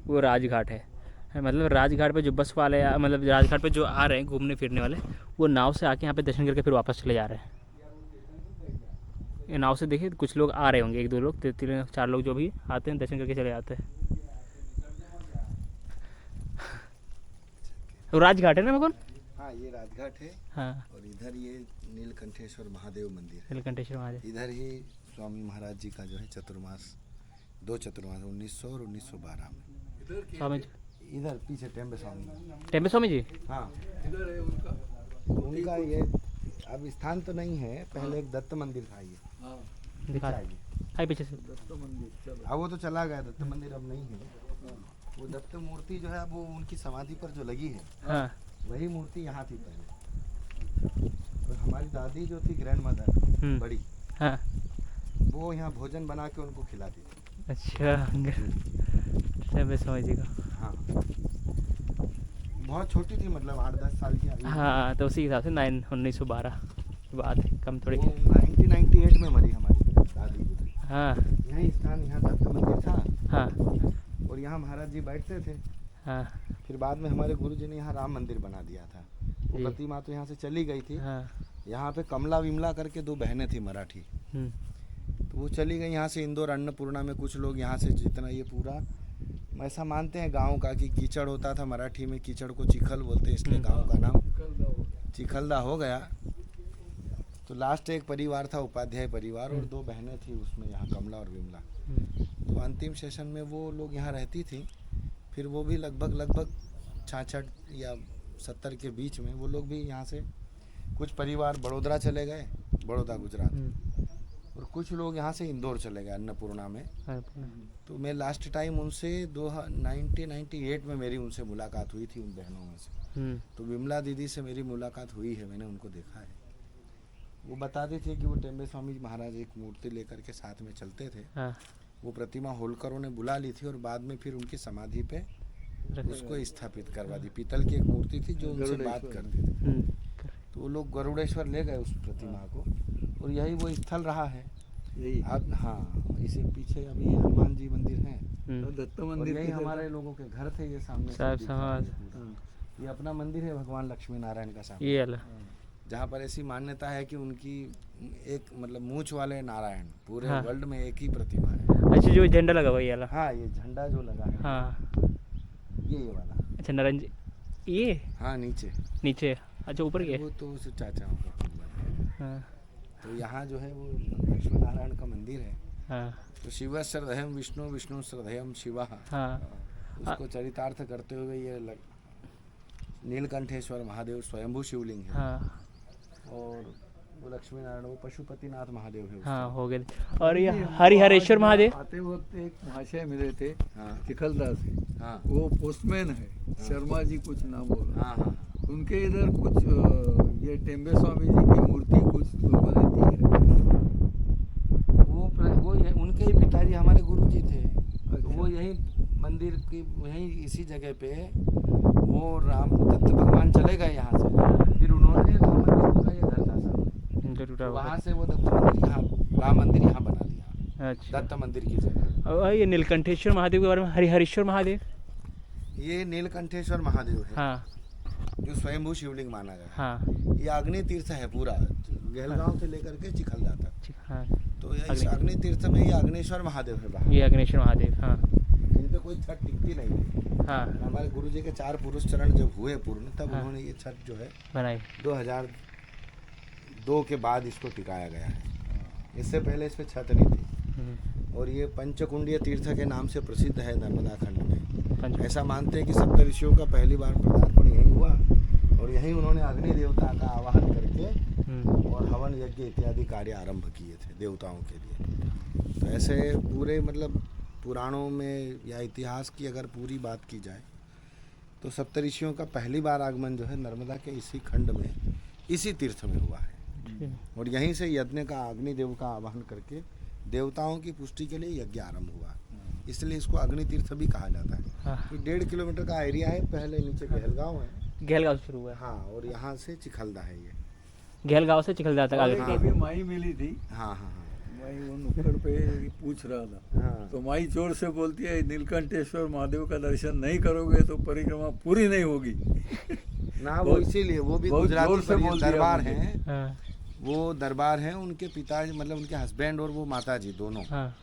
वो राजघाट है, मतलब राजघाट पे जो बस वाले, मतलब राजघाट पे जो आ रहे हैं घूमने फिरने वाले, वो नाव से आके यहाँ पे दर्शन करके फिर वापस चले जा रहे हैं। ये नाव से देखिए कुछ लोग आ रहे होंगे, 1-2 लोग, 3-4 लोग जो भी आते हैं दर्शन करके चले जाते हैं। तो राजघाट है ना मगन? हाँ, ये राजघाट है। हाँ, और इधर ये नीलकंठेश्वर महादेव मंदिर है। नीलकंठेश्वर महादेव। इधर ही स्वामी महाराज जी का जो है चतुर्मास, 2 चतुर्मास 1900 और 1912 में। स्वामी जी इधर पीछे टेम्बे स्वामी। टेम्बे स्वामी जी? हाँ, इधर है उनका ये अब स्थान तो नहीं है, पहले एक दत्त मंदिर था। ये दिखा हाई पीछे से। अब वो तो चला गया, दत्त मंदिर अब नहीं है। वो दत्त मूर्ति जो है अब वो उनकी समाधि पर जो लगी है, हाँ, वही मूर्ति यहाँ थी पहले। और हमारी दादी जो थी ग्रैंड मदर बड़ी, हाँ, वो यहाँ भोजन बना के उनको खिलाती थी। अच्छा, टेम्बे स्वामी जी का। हाँ, बहुत छोटी थी, मतलब 8-10 साल की आई। हाँ, तो उसी हिसाब से 1912 की बात है, कम थोड़ी। वो 1998 में मरी हमारी दादी गुजरी। हाँ यही स्थान, यहाँ दत्त मंदिर था। हाँ और यहाँ महाराज जी बैठते थे। हाँ फिर बाद में हमारे गुरु जी ने यहाँ राम मंदिर बना दिया था। वो जी। प्रतिमा तो यहाँ से चली गई थी। हाँ। यहाँ पे कमला विमला करके 2 बहनें थी मराठी, तो वो चली गई यहाँ से इंदौर अन्नपूर्णा में। कुछ लोग यहाँ से, जितना ये पूरा ऐसा मानते हैं गांव का कि कीचड़ होता था, मराठी में कीचड़ को चिखल बोलते हैं, इसलिए गांव का नाम चिखलदा हो गया। तो लास्ट एक परिवार था, उपाध्याय परिवार, और 2 बहनें थी उसमें, यहाँ कमला और विमला। तो अंतिम सेशन में वो लोग यहाँ रहती थी। फिर वो भी लगभग 66 या 70 के बीच में वो लोग भी यहाँ से, कुछ परिवार बड़ोदरा चले गए, बड़ौदा गुजरात, और कुछ लोग यहाँ से इंदौर चले गए अन्नपूर्णा में। तो मैं लास्ट टाइम उनसे 1998 में मेरी उनसे मुलाकात हुई थी, उन बहनों में से। तो विमला दीदी से मेरी मुलाकात हुई है, मैंने उनको देखा है। वो बताते थे कि वो टेम्बे स्वामी महाराज एक मूर्ति लेकर के साथ में चलते थे। हाँ। वो प्रतिमा होलकरों ने बुला ली थी और बाद में फिर उनकी समाधि पे उसको स्थापित करवा दी। पीतल की एक मूर्ति थी जो उनसे बात करती थी। तो वो लोग गरुड़ेश्वर ले गए उस प्रतिमा को, और यही वो स्थल रहा है अब। हाँ, इसे पीछे अभी हनुमान जी मंदिर है, दत्त और मंदिर यही हमारे लोगों के घर थे। ये सामने साहब सब दिख रहा है। समाज। ये अपना मंदिर है भगवान लक्ष्मी नारायण का सामने, ये वाला। जहाँ पर ऐसी मान्यता है कि उनकी एक, मतलब मूंछ वाले नारायण पूरे हाँ। वर्ल्ड में एक ही प्रतिमा है। अच्छा, जो झंडा लगा हुआ ये वाला। हाँ, ये झंडा जो लगा है, हाँ, ये वाला। अच्छा, नारंगी ये हाँ, नीचे। नीचे। अच्छा, ऊपर के। वो तो उस चाचाओं का कुंबा है। हाँ तो यहाँ जो है वो लक्ष्मी नारायण का मंदिर है। हाँ तो शिव श्रद्धेयम विष्णु, विष्णु श्रद्धेयम शिवा, हाँ। उसको चरितार्थ करते हुए ये नीलकंठेश्वर महादेव स्वयंभू शिवलिंग है। हाँ और वो लक्ष्मी नारायण वो पशुपतिनाथ महादेव है। हाँ हो गए। और ये हरिहरेश्वर महादेव। आते वक्त एक महाशय मिले थे हाँ चिखलदा से, हाँ वो पोस्टमैन है, शर्मा जी कुछ नाम बोल रहा। हाँ हाँ उनके इधर कुछ ये टेम्बे स्वामी जी की मूर्ति कुछ लोगों ने दी है। वो उनके ही पिताजी हमारे गुरु जी थे। तो वो यही मंदिर की यहीं इसी जगह पे वो राम दत्त भगवान चले गए यहाँ से, फिर उन्होंने राम मंदिर उनका ये घर था सब, जो टूटा तो हुआ। वहाँ से वो दत्त मंदिर यहाँ राम मंदिर यहाँ बना दिया, अच्छा। दत्त मंदिर की जगह। और ये नीलकंठेश्वर महादेव के बारे में, हरिहरेश्वर महादेव। ये नीलकंठेश्वर महादेव है हाँ जो स्वयंभू शिवलिंग माना गया। हाँ ये अग्नि तीर्थ है पूरा, गहलगांव से लेकर के चिखलदा तक। हाँ। तो इस अग्नि तीर्थ में ये अग्नेश्वर महादेव है बाहर। ये अग्नेश्वर महादेव। हाँ इन पे कोई छत टिकती नहीं है। हाँ हमारे गुरु जी के 4 पुरुष चरण जब हुए पूर्ण, तब हाँ। उन्होंने ये छत जो है बनाई। 2002 के बाद इसको टिकाया गया है। इससे पहले इस पे छत नहीं थी। हम्म। और ये पंचकुंडीय तीर्थ के नाम से प्रसिद्ध है नर्मदा खंड में। पंच- ऐसा मानते हैं कि सप्त ऋषियों का पहली बार पदार्पण यहीं हुआ और यहीं उन्होंने अग्नि देवता का आवाहन करके और हवन यज्ञ इत्यादि कार्य आरंभ किए थे देवताओं के लिए। तो ऐसे पूरे मतलब पुराणों में या इतिहास की अगर पूरी बात की जाए तो सप्तऋषियों का पहली बार आगमन जो है नर्मदा के इसी खंड में, इसी तीर्थ में हुआ है। और यहीं से यज्ञ का अग्निदेव का आवाहन करके देवताओं की पुष्टि के लिए यज्ञ आरंभ हुआ, इसलिए इसको अग्नि तीर्थ भी कहा जाता है। हाँ। ये 1.5 किलोमीटर का एरिया है। पहले नीचे गहलगांव है, गहलगांव से शुरू हुआ है। हाँ, और यहाँ से चिखलदा है ये। गहलगांव से चिखलदा तक और आगे। एक अभी माई मिली थी, हाँ हाँ माई वो नुक्कड़ पे पूछ रहा था, हाँ तो माई जोर से बोलती है नीलकंठेश्वर महादेव का दर्शन नहीं करोगे तो परिक्रमा पूरी नहीं होगी। ना, वो बहुत- इसीलिए वो भी बहुत जोर गुजराती से बोल दिया दरबार मुझे। हैं। हाँ वो दरबार हैं, उनके पिताजी मतलब उनके हस्बैंड और वो माताजी दोनों हाँ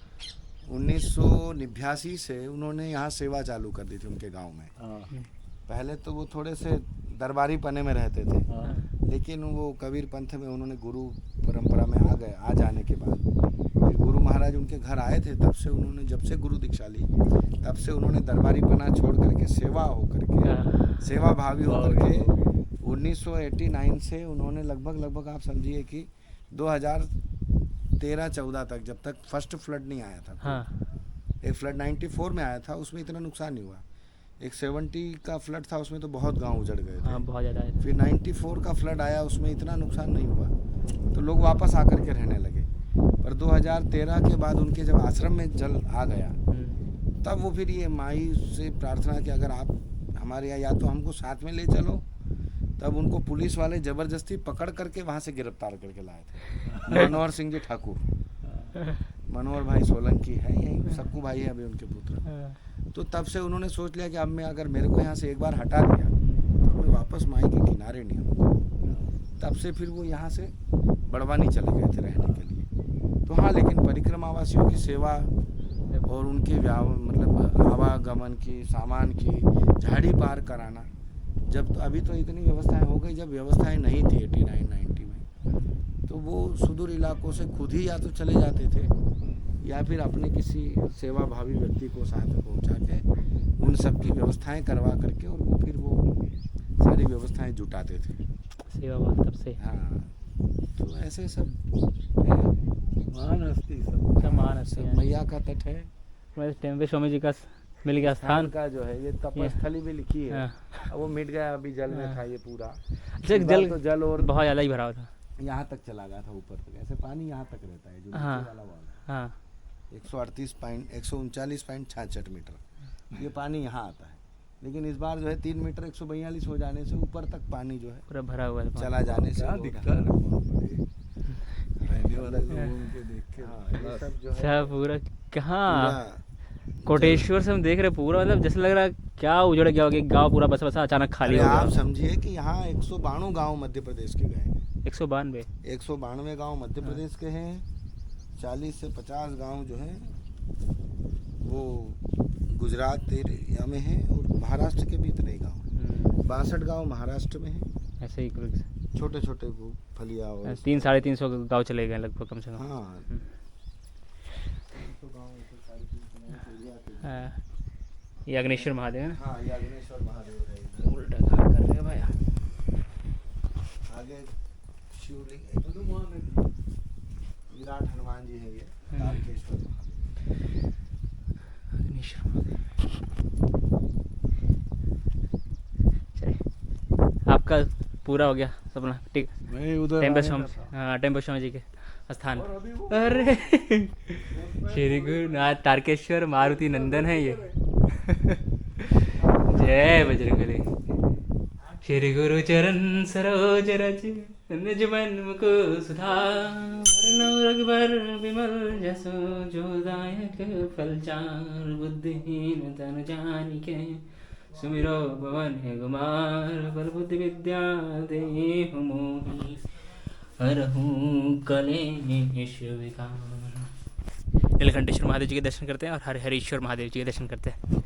1989 से उन्होंने यहाँ सेवा चालू कर दी थी उनके गांव में। हाँ पहले तो वो थोड़े से दरबारी पने में रहते थे, हाँ लेकिन वो कबीर पंथ में उन्होंने गुरु परंपरा में आ जाने के बाद फिर गुरु महाराज उनके घर आए थे। तब से उन्होंने, जब से गुरु दीक्षा ली, तब से उन्होंने दरबारी पना छोड़ करके सेवा होकर के, हाँ। सेवा भावी होकर के 1989 से उन्होंने लगभग आप समझिए कि 2013-14 तक, जब तक फर्स्ट फ्लड नहीं आया था। हाँ एक फ्लड 94 में आया था, उसमें इतना नुकसान नहीं हुआ। एक 70 का फ्लड था, उसमें तो बहुत गांव उजड़ गए हाँ थे। बहुत ज़्यादा है। फिर 94 का फ्लड आया, उसमें इतना नुकसान नहीं हुआ, तो लोग वापस आकर के रहने लगे। पर 2013 के बाद उनके जब आश्रम में जल आ गया, तब वो फिर ये माई से प्रार्थना की अगर आप हमारे यहाँ या तो हमको साथ में ले चलो। तब उनको पुलिस वाले ज़बरदस्ती पकड़ करके वहाँ से गिरफ्तार करके लाए थे। मनोहर सिंह जी ठाकुर, मनोहर भाई सोलंकी है, यही सक्कू भाई है अभी उनके पुत्र। तो तब से उन्होंने सोच लिया कि अब मैं, अगर मेरे को यहाँ से एक बार हटा दिया तो मैं वापस माई के किनारे नहीं हूँ। तब से फिर वो यहाँ से बड़वानी चले गए थे रहने के लिए। तो हाँ, लेकिन परिक्रमावासियों की सेवा और उनके मतलब आवागमन की, सामान की, झाड़ी पार कराना, जब तो अभी तो इतनी व्यवस्थाएं हो गई, जब व्यवस्थाएं नहीं थी 89-90 में, तो वो सुदूर इलाकों से खुद ही या तो चले जाते थे या फिर अपने किसी सेवा भावी व्यक्ति को साथ में पहुंचा के उन सब की व्यवस्थाएं करवा करके और वो फिर वो सारी व्यवस्थाएं जुटाते थे। सेवा भाव तब से। हाँ, तो ऐसे सब है। महान हस्ती सब। सब महान हस्ती सब हैं। मैया का तट है। हमारे टेम्बे स्वामी जी का मिल गया स्थान स्थान। का जो है ये तपस्थली भी लिखी है। हाँ। अब वो मिट गया, अभी जल में हाँ। था ये पूरा। अच्छा, इस बार जल तो जल और बहुत ज़्यादा ही भरा हुआ था। यहाँ तक चला गया था, ऊपर तक। ऐसे पानी यहाँ तक रहता है जो नीचे हाँ। वाला वाला। हाँ 139.66 मीटर ये पानी यहाँ आता है। लेकिन इस बार जो है 3 मीटर 142 हो जाने से ऊपर तक पानी जो है पूरा भरा हुआ था। चला जाने से क्या वो दिखता है वहाँ पर ये? रहने वाले लोगों को देख के हाँ, ये सब जो है सब पूरा कहाँ पूरा- कोटेश्वर से हम देख रहे पूरा, मतलब जैसे लग रहा है क्या उजड़ गया होगा, गांव पूरा बस बसा अचानक खाली अरे हो आप गया। समझिए कि यहाँ 192 गांव मध्य प्रदेश के गए हैं। 192। 192 गांव मध्य प्रदेश के हैं। 40 से 50 गांव जो हैं वो गुजरात एरिया में हैं और महाराष्ट्र के भी इतने ही गाँव हैं। 62 गांव महाराष्ट्र में हैं, ऐसे ही कुछ छोटे छोटे वो फलिया और 300-350 गाँव चले गए लगभग कम से कम। हाँ हाँ, ये अग्नेश्वर महादेव है ना। हाँ, ये अग्नेश्वर महादेव है। उल्टा खा कर रहे हैं भाई आगे शिवलिंग विराट हनुमान जी है ये तारकेश्वर महादेव। अग्निश्वर महादेव। चलिए आपका पूरा हो गया सपना, ठीक। मैं उधर टेम्पल आने स्वामी, का था। हाँ टेम्पल स्वामी जी के स्थान। और अभी वो अरे श्री गुरुनाथ तारकेश्वर मारुति नंदन है ये। जय बजरंगबली। श्री गुरु चरण सरोज रज निज मन मुको सुधार रघुबर विमल जसो जो दायक फलचार बुद्धिहीन तन जानिके सुमिरो पवन कुमार बल बुद्धि विद्या देहु मोहि हरहु कलेश विकार। नीलकंठेश्वर महादेव जी के दर्शन करते हैं और हरिहरेश्वर महादेव जी के दर्शन करते हैं।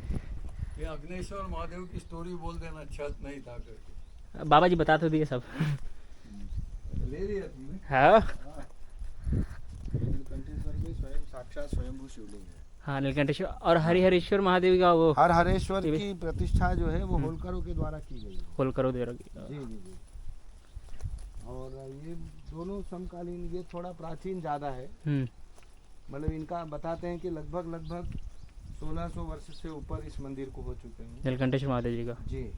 ये अग्नेश्वर महादेव की स्टोरी बोल देना, छत नहीं था करके। बाबा जी बता तो दिए सब। ले लिया तुमने। हाँ नीलकंठेश्वर में स्वयं साक्षात स्वयंभू शिवलिंग है। हाँ नीलकंठेश्वर और हरिहरेश्वर महादेव का वो हर हरेश्वर की प्रतिष्ठा जो है वो होलकरों के द्वारा की गई है। होल करो दे जी जी जी। और ये दोनों समकालीन, ये थोड़ा प्राचीन ज़्यादा है, मतलब इनका बताते हैं कि लगभग 1600 वर्ष से ऊपर इस मंदिर को हो चुके हैं। नीलकंठेश्वर महादेव जी का जी।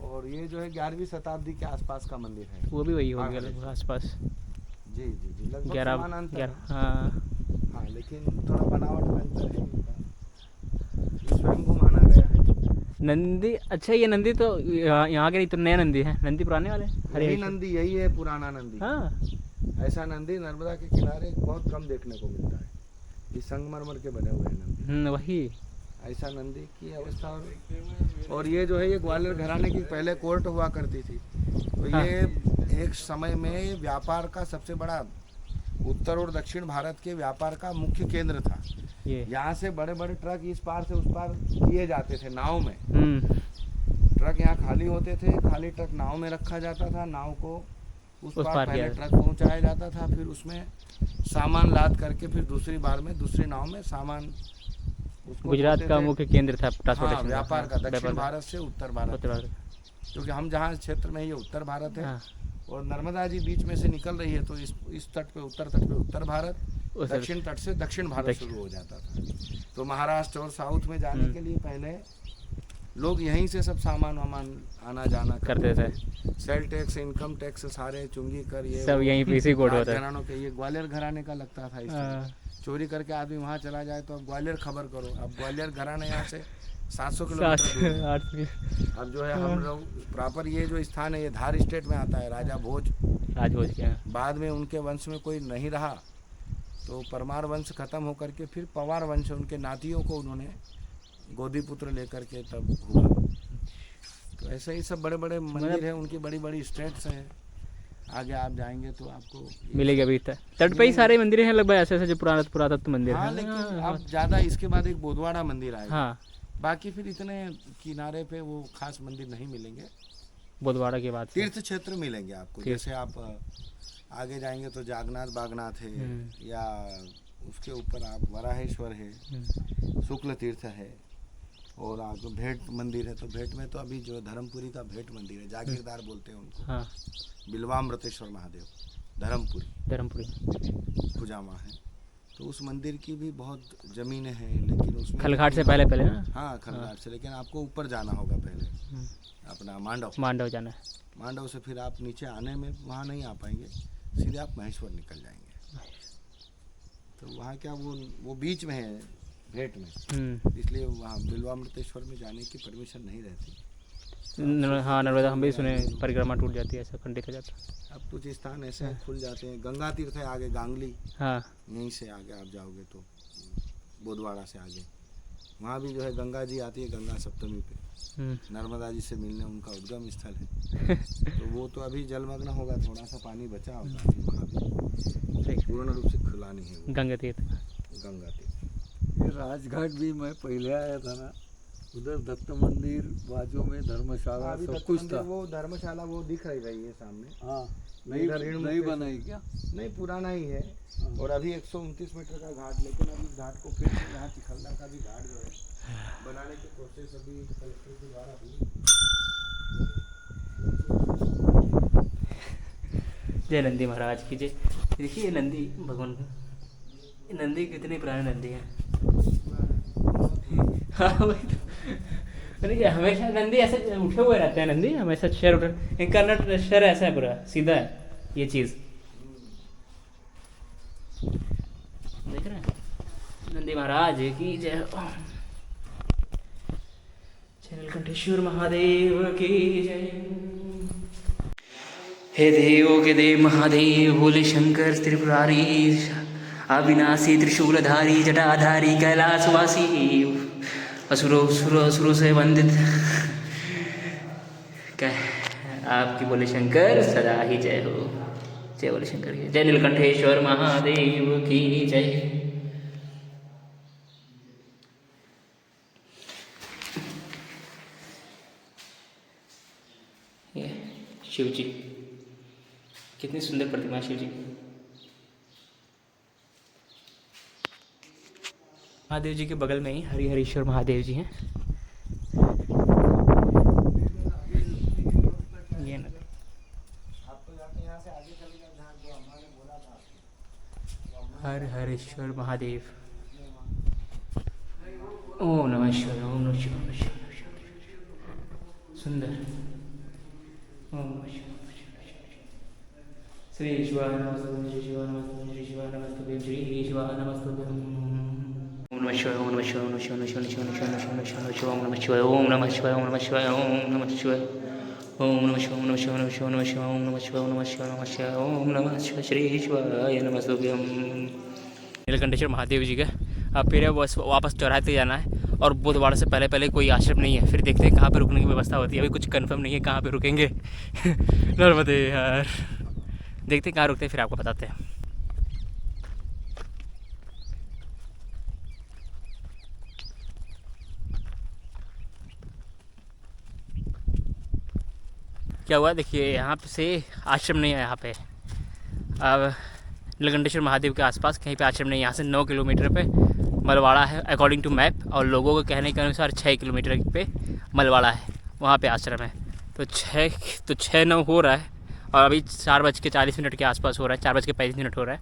और ये जो है 11वीं शताब्दी के आसपास का मंदिर है। वो भी वही हो हाँ, गया लगभग आसपास। जी जी जी, लगभग 11 समानांतर है। हाँ हाँ, लेकिन थोड़ा बनावट में अंतर है इनका। ये स्वयंभू माना गया है। नंदी, अच्छा ये नंदी तो यहाँ के नहीं तो नया नंदी है, नंदी पुराने वाले यही हरिहरेश्वर। नंदी, यही है पुराना नंदी। हाँ ऐसा नंदी नर्मदा के किनारे बहुत कम देखने को मिलता है। ये संगमरमर के बने हुए हैं नंदी। वही। ऐसा नंदी की अवस्था। और ये जो है ये ग्वालियर घराने की पहले कोर्ट हुआ करती थी। तो ये एक समय में व्यापार का सबसे बड़ा, उत्तर और दक्षिण भारत के व्यापार का मुख्य केंद्र था। ये यहाँ से बड़े बड़े ट्रक इस पार से उस पार किए जाते थे नाव में। ट्रक यहाँ खाली होते थे, खाली ट्रक नाव में रखा जाता था, नाव को उस पार पहले ट्रक पहुँचाया जाता था, फिर उसमें सामान लाद करके फिर दूसरी बार में दूसरी नाव में सामान। गुजरात का मुख्य केंद्र था हाँ, ट्रांसपोर्टेशन व्यापार का दक्षिण भारत से उत्तर भारत, क्योंकि हम जहाँ क्षेत्र में ये उत्तर भारत है। हाँ। और नर्मदा जी बीच में से निकल रही है तो इस तट पे, उत्तर तट पे उत्तर भारत, दक्षिण तट से दक्षिण भारत शुरू हो जाता था। तो महाराष्ट्र और साउथ में जाने के लिए पहले लोग यहीं से सब सामान वामान आना जाना करते थे। सेल टैक्स, इनकम टैक्स, सारे चुंगी कर, ये सब यहीं पे इसी कोड होता है। घरानों के, ये ग्वालियर घराने का लगता था। इस चोरी करके आदमी वहाँ चला जाए तो अब ग्वालियर खबर करो। अब ग्वालियर घराना यहाँ से 700 किलोमीटर दूर है। अब जो है हम लोग प्रॉपर, ये जो स्थान है ये धार स्टेट में आता है। राजा भोज, राजभोज के बाद में उनके वंश में कोई नहीं रहा तो परमार वंश खत्म होकर के फिर पवार वंश, उनके नातियों को उन्होंने गोदी पुत्र लेकर के तब हुआ। तो ऐसे ही सब बड़े बड़े मंदिर हैं, उनकी बड़ी बड़ी स्टेट्स हैं। आगे आप जाएंगे तो आपको मिलेगा। अभी तट पे ही सारे मंदिर हैं लगभग ऐसे ऐसे जो पुरातत्व मंदिर हाँ, हैं। लेकिन अब ज़्यादा इसके बाद एक बोधवाड़ा मंदिर आएगा। हाँ बाकी फिर इतने किनारे पे वो खास मंदिर नहीं मिलेंगे। बोधवाड़ा के बाद से। तीर्थ क्षेत्र मिलेंगे आपको। जैसे आप आगे जाएंगे तो जागनाथ बागनाथ है, या उसके ऊपर आप वराहेश्वर है, शुक्ल तीर्थ है, और आगे भेंट मंदिर है। तो भेंट में तो अभी जो धर्मपुरी का भेंट मंदिर है, जागीरदार बोलते हैं उनको। हाँ बिल्वामृतेश्वर महादेव धर्मपुरी खुजामा है। तो उस मंदिर की भी बहुत ज़मीनें हैं, लेकिन उसमें खलघाट से पहले ना। हाँ, खलघाट से, लेकिन आपको ऊपर जाना होगा पहले, अपना मांडव जाना है। मांडव से फिर आप नीचे आने में वहाँ नहीं आ पाएंगे, सीधे आप महेश्वर निकल जाएंगे। तो वहाँ क्या वो बीच में है भेंट में, इसलिए वहाँ बिल्वामृतेश्वर में जाने की परमिशन नहीं रहती। हाँ नर्मदा हम भी सुने परिक्रमा टूट जाती है, ऐसा खंडित हो जाता है। अब कुछ स्थान ऐसे खुल जाते हैं। गंगा तीर्थ है आगे, गांगली, हाँ यहीं से आगे आप जाओगे तो बोधवाड़ा से आगे वहाँ भी जो है गंगा जी आती है, गंगा सप्तमी पे नर्मदा जी से मिलने उनका उद्गम स्थल है। तो वो तो अभी जलमग्न होगा, थोड़ा सा पानी बचा होगा, वहाँ भी पूर्ण रूप से खुला नहीं है गंगा तीर्थ। ये राजघाट भी मैं पहले आया था ना, उधर दत्त मंदिर बाजू में धर्मशाला सब कुछ था। वो धर्मशाला वो दिख रही है सामने। हाँ, नहीं बनाई क्या? नहीं, पुराना ही है। और अभी 129 मीटर का घाट, लेकिन अभी घाट को फिर यहाँ चिखलदा का भी घाट जो है बनाने की कोशिश अभी कलेक्टर के द्वारा हुई। जय नंदी महाराज की जय। देखिए ये नंदी भगवान का, ये नंदी कितने पुराने नंदी हैं। हाँ वही तो। अरे ये हमेशा नंदी ऐसे उठे हुए रहते हैं, नंदी हमेशा शर उठे, इनका शर ऐसा है पूरा सीधा है ये चीज़, देख रहे हैं। नंदी महाराज की जय। नीलकंठेश्वर महादेव की जय। हे देवों के देव महादेव, भोले शंकर त्रिपुरारी, अविनाशी त्रिशूलधारी, जटाधारी, कैलाशवासी, असुरों से वंदित आपकी भोले शंकर सदा ही जय हो। जय भोले शंकर की जय। नीलकंठेश्वर महादेव की जय। ये शिव जी, कितनी सुंदर प्रतिमा है शिव जी की। महादेव जी के बगल में ही हरिहरेश्वर महादेव जी हैं। ये ना हरिहरेश्वर महादेव। ओम नमः शिवाय, ओम नमः शिवाय, ओम नमः शिवाय, सुंदर। ओम नमः शिवाय, श्री शिवाय नमस्तुभ्यं, श्री शिवाय नमस्तुभ्यं, श्री शिवाय नमस्तुभ्यं, श्री शिवाय नमस्तुभ्यं। ओम नमः शिवाय, ओम नमः शिवाय, ओम नमः शिवाय, ओम नमः शिवाय, ओम नमः शिवाय, ओम नमः शिवाय, ओम नमः शिवाय, ओम नमः शिवाय, ओम नमः शिवाय, ओम नमः शिवाय, ओम नमः शिवाय, ओम नमः शिवाय, ओम नमः शिवाय, ओम नमः शिवाय, ओम नमः शिवाय, ओम नमः शिवाय, ओम नमः शिवाय, श्री शिवाय नमस्तुभ्यं। नीलकंठेश्वर महादेव जी का अब फिर बस वापस चौराहे तक जाना है, और बुधवार से पहले कोई आश्रम नहीं है। फिर देखते हैं कहाँ पे रुकने की व्यवस्था होती है, अभी कुछ कंफर्म नहीं है कहाँ पे रुकेंगे। नर्मदे यार, देखते हैं कहाँ रुकते हैं, फिर आपको बताते हैं। क्या हुआ देखिए, यहाँ से आश्रम नहीं है यहाँ पे। अब नीलकंठेश्वर महादेव के आसपास कहीं पे आश्रम नहीं है। यहाँ से 9 किलोमीटर पे मलवाड़ा है अकॉर्डिंग टू मैप, और लोगों के कहने के अनुसार 6 किलोमीटर पे मलवाड़ा है, वहाँ पे आश्रम है। तो 6-9 हो रहा है, और अभी 4:40 के आसपास हो रहा है, 4:35 हो रहा है।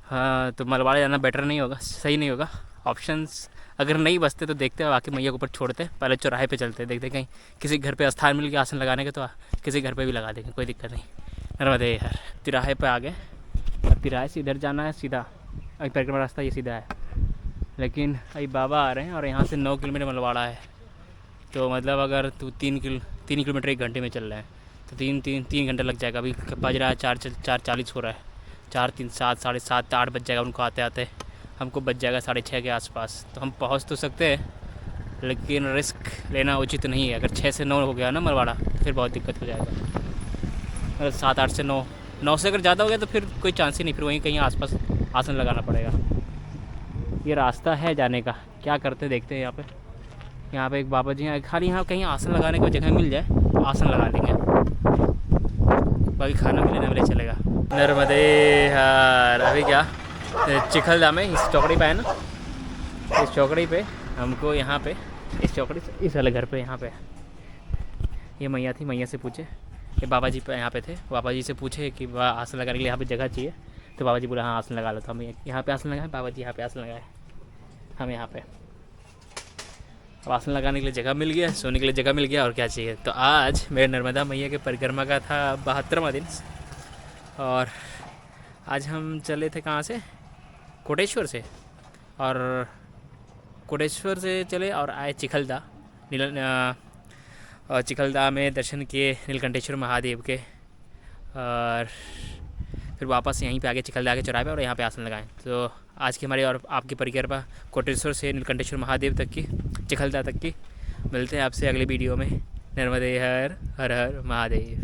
हाँ, तो मलवाड़ा जाना बेटर नहीं होगा, सही नहीं होगा। ऑप्शंस अगर नहीं बचते तो देखते हैं, बाकी मैया के ऊपर छोड़ते, पहले चौराहे पे चलते, देखते कहीं किसी घर पे स्थान मिल गया आसन लगाने के तो किसी घर पे भी लगा देंगे, कोई दिक्कत नहीं। नर्मदे यार, तिराहे पे आ गए। अब तिराहे से इधर जाना है सीधा, अभी परिक्रमा रास्ता ये सीधा है, लेकिन अभी बाबा आ रहे हैं और यहाँ से 9 किलोमीटर मलवाड़ा है। तो मतलब अगर तू 3 किलोमीटर 1 घंटे में चल रहा है तो 3 घंटे लग जाएगा। अभी बज रहा है 4:40 हो रहा है, 4 3 7 7:30 8 बज जाएगा उनको आते आते। हमको बच जाएगा 6:30 के आसपास। तो हम पहुँच तो सकते हैं, लेकिन रिस्क लेना उचित नहीं है। अगर 6 से 9 हो गया ना मलवाड़ा, फिर बहुत दिक्कत हो जाएगा। अगर 7-8 से 9 से अगर ज़्यादा हो गया तो फिर कोई चांस ही नहीं, फिर वहीं कहीं आसपास आसन लगाना पड़ेगा। ये रास्ता है जाने का, क्या करते देखते हैं। यहाँ पे एक बाबा जी हैं, खाली यहाँ कहीं आसन लगाने की जगह मिल जाए तो आसन लगा लेंगे, बाकी खाना मिले ना मिले चलेगा। नर्मदे यार, अभी क्या चिखलदा में इस चौकड़ी पे है ना, इस चौकड़ी पे हमको यहाँ पे इस चौकड़ी से इस वाले घर पे यहाँ पे ये मैया थी, मैया से पूछे, ये बाबा जी पे यहाँ पे थे, बाबा जी से पूछे कि आसन लगाने के लिए यहाँ पे जगह चाहिए, तो बाबा जी बोला हाँ आसन लगा लो। तो हम यहाँ पे आसन लगाए, बाबा जी यहाँ पे आसन लगाए, हम यहाँ पे। अब आसन लगाने के लिए जगह मिल गया, सोने के लिए जगह मिल गया, और क्या चाहिए। तो आज मेरे नर्मदा मैया के परिक्रमा का था 72वां दिन, और आज हम चले थे कहाँ से, कोटेश्वर से, और कोटेश्वर से चले और आए चिखलदा। और चिखलदा में दर्शन किए नीलकंठेश्वर महादेव के, और फिर वापस यहीं पे आगे चिखलदा के चौराहे पे और यहाँ पे आसन लगाएं। तो आज की हमारी और आपकी परिक्रमा कोटेश्वर से नीलकंठेश्वर महादेव तक की, चिखलदा तक की। मिलते हैं आपसे अगले वीडियो में। नर्मदे हर हर महादेव।